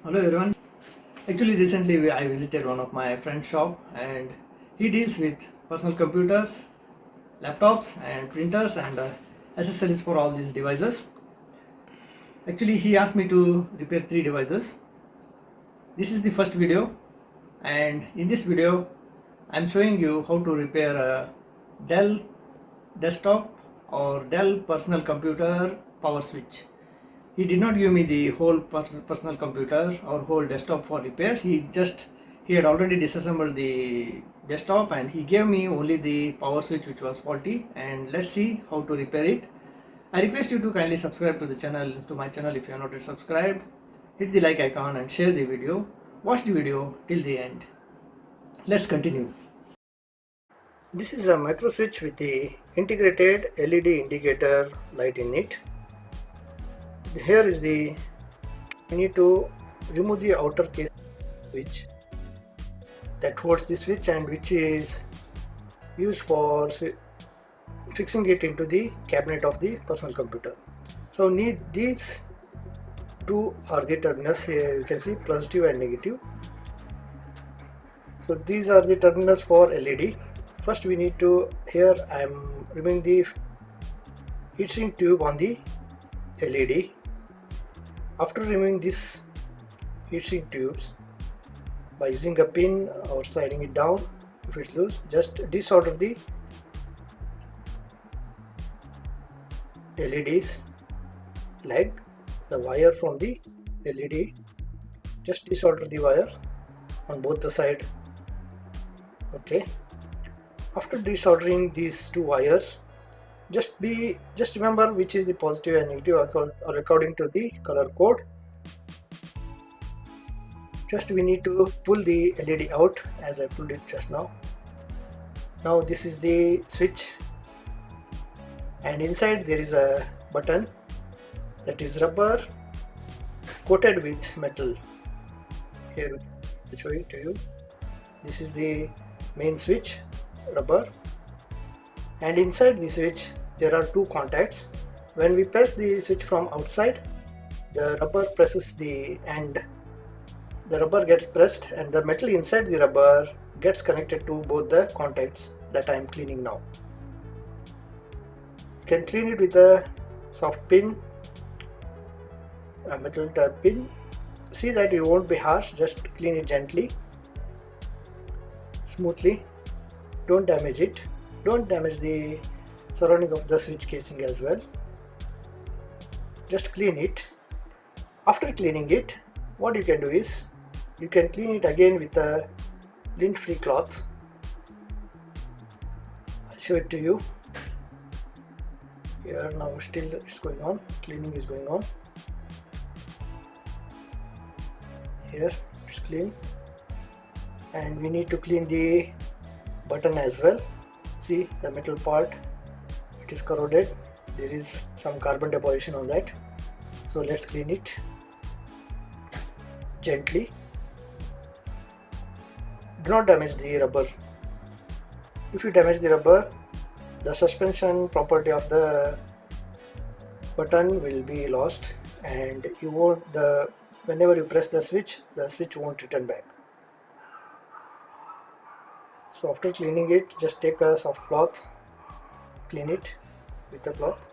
Hello everyone. Actually, recently I visited one of my friend's shop and he deals with personal computers, laptops and printers and accessories for all these devices. Actually, he asked me to repair 3 devices. This is the first video, and in this video I'm showing you how to repair a Dell desktop or Dell personal computer power switch. He did not give me the whole personal computer or whole desktop for repair. He had already disassembled the desktop and he gave me only the power switch which was faulty, and let's see how to repair it. I request you to kindly subscribe to my channel if you are not yet subscribed. Hit the like icon and share the video. Watch the video till the end. Let's continue. This is a micro switch with the integrated LED indicator light in it. Here is the we need to remove the outer case switch that holds the switch and which is used for fixing it into the cabinet of the personal computer. So need these two are the terminals. Here you can see positive and negative. So these are the terminals for LED. First we need to, here I am removing the heatsink tube on the LED. After removing this heatsink tubes by using a pin or sliding it down, if it's loose, just desolder the LED's leg, the wire from the LED, just desolder the wire on both the side. Okay, after desoldering these two wires, just remember which is the positive and negative according to the color code. Just we need to pull the LED out as I pulled it just now. Now this is the switch and inside there is a button that is rubber coated with metal. Here I'll show it to you. This is the main switch, rubber, and inside the switch there are two contacts. When we press the switch from outside, the rubber presses the rubber gets pressed and the metal inside the rubber gets connected to both the contacts that I am cleaning now. You can clean it with a soft pin, a metal tab pin. See that it won't be harsh, just clean it gently, smoothly. Don't damage it. Don't damage the surrounding of the switch casing as well. Just clean it. After cleaning it, what you can do is you can clean it again with a lint-free cloth. I'll show it to you. Here now still it's going on, cleaning is going on. Here it's clean, and we need to clean the button as well. See the metal part, it is corroded, there is some carbon deposition on that, so let's clean it gently. Do not damage the rubber. If you damage the rubber, the suspension property of the button will be lost and you won't, whenever you press the switch won't return back. So after cleaning it, just take a soft cloth, clean it with a cloth.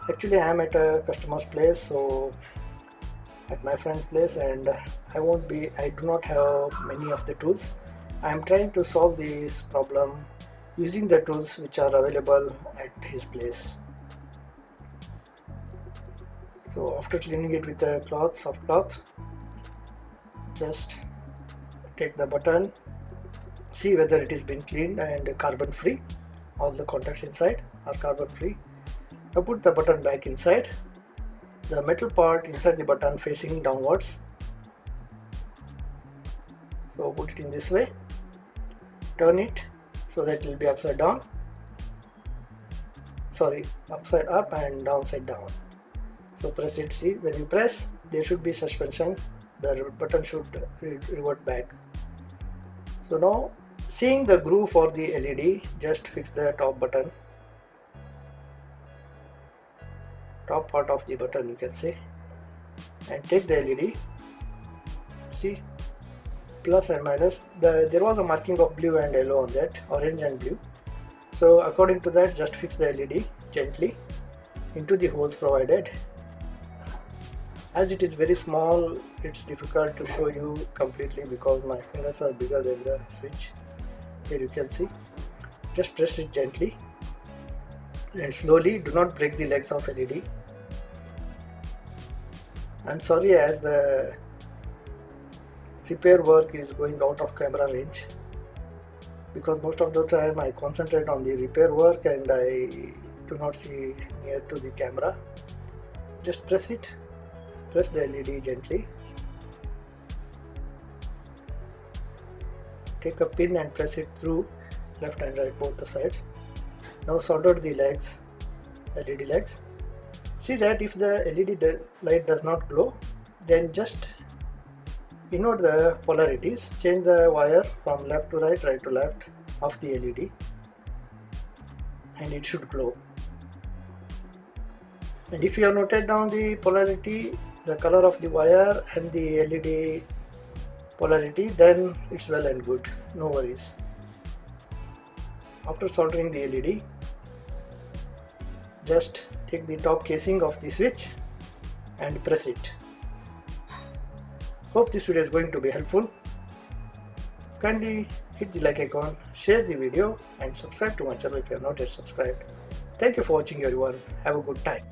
Actually I am at a customer's place, so at my friend's place, and I do not have many of the tools. I am trying to solve this problem using the tools which are available at his place. So after cleaning it with a cloth, soft cloth, just take the button, see whether it has been cleaned and carbon free. All the contacts inside are carbon free. Now put the button back inside, the metal part inside the button facing downwards. So put it in this way, turn it so that it will be upside down, upside up and downside down. So press it. See, when you press, there should be suspension, the button should revert back. So now, seeing the groove for the LED, just fix the top button, top part of the button you can say, and take the LED See, plus and minus. There was a marking of blue and yellow on that, orange and blue. So according to that, just fix the LED gently into the holes provided. As it is very small, it's difficult to show you completely because my fingers are bigger than the switch. Here you can see. Just press it gently and slowly. Do not break the legs of LED. I'm sorry, as the repair work is going out of camera range, because most of the time I concentrate on the repair work and I do not see near to the camera. Just press it. Press the LED gently. Take a pin and press it through left and right, both the sides. Now solder the legs, LED legs. See that if the LED light does not glow, then just denote the polarities. Change the wire from left to right, right to left of the LED, and it should glow. And if you have noted down the polarity, the color of the wire and the LED polarity, then it's well and good, no worries. After soldering the LED, just take the top casing of the switch and press it. Hope this video is going to be helpful. Kindly hit the like icon, share the video and subscribe to my channel if you have not yet subscribed. Thank you for watching everyone. Have a good time.